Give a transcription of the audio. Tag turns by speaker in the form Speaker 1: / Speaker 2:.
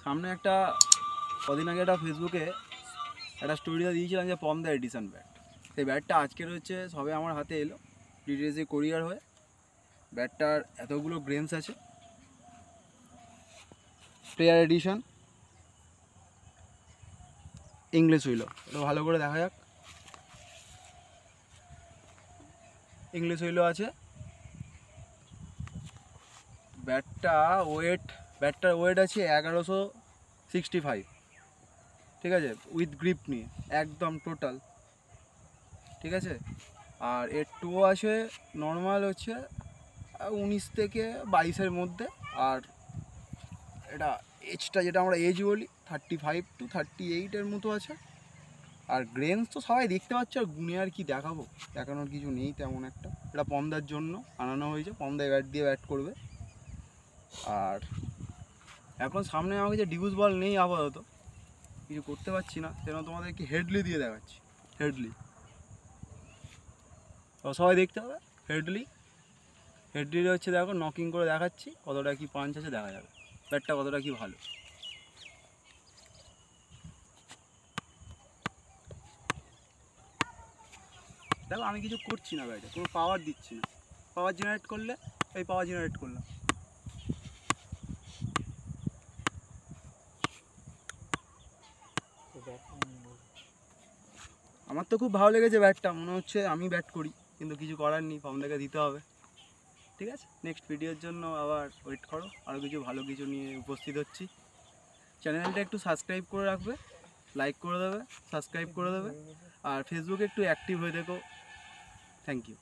Speaker 1: সামনে একটা কদিন আগে একটা ফেসবুকে একটা স্টোরিটা দিয়েছিলাম যে পম দ্য এডিশন ব্যাট। সেই ব্যাটটা আজকের হচ্ছে সবে আমার হাতে এলো ডিটেলসে কোরিয়ার হয়ে। ব্যাটটার এতগুলো গ্রেনস আছে, প্লেয়ার এডিশন, ইংলিশ হুইলো। এটা ভালো করে দেখা যাক। ইংলিশ হুইলো আছে। ব্যাটটার ওয়েট আছে 1165, ঠিক আছে, উইথ গ্রিপ নিয়ে একদম টোটাল, ঠিক আছে। আর এর টো আছে নর্মাল হচ্ছে 19 থেকে 22-এর মধ্যে। আর এটা এজটা যেটা আমরা এজ বলি 35 to 38-এর মতো আছে। আর গ্রেনস তো সবাই দেখতে পাচ্ছ, আর গুনে আর কি দেখাবো, দেখানোর কিছু নেই তেমন একটা। এটা পমদার জন্য আনানো হয়েছে, পমদা ব্যাট দিয়ে ব্যাট করবে। আর এখন সামনে আমাকে যে ডিউস বল নেই, আপাতত কিছু করতে পারছি না, সেজন্য তোমাদেরকে হেডলি দিয়ে দেখাচ্ছি। হেডলি সবাই দেখতে হবে। হেডলির হচ্ছে দেখো, নকিং করে দেখাচ্ছি কতটা কি পাঞ্চ আছে, দেখা যাবে ব্যাটটা কতটা কি ভালো। দেখো আমি কিছু করছি না, ব্যাটে কোনো পাওয়ার দিচ্ছি না। পাওয়ার জেনারেট করলে এই পাওয়ার জেনারেট করলাম। আমার তো খুব ভালো লেগেছে ব্যাটটা, মনে হচ্ছে আমি ব্যাট করি, কিন্তু কিছু করার নেই, পামদাকে দিতে হবে। ঠিক আছে, নেক্সট ভিডিওর জন্য আবার ওয়েট করো, আরও কিছু ভালো কিছু নিয়ে উপস্থিত হচ্ছি। চ্যানেলটা একটু সাবস্ক্রাইব করে রাখবে, লাইক করে দেবে, সাবস্ক্রাইব করে দেবে, আর ফেসবুকে একটু অ্যাক্টিভ হয়ে দেখো। Thank you.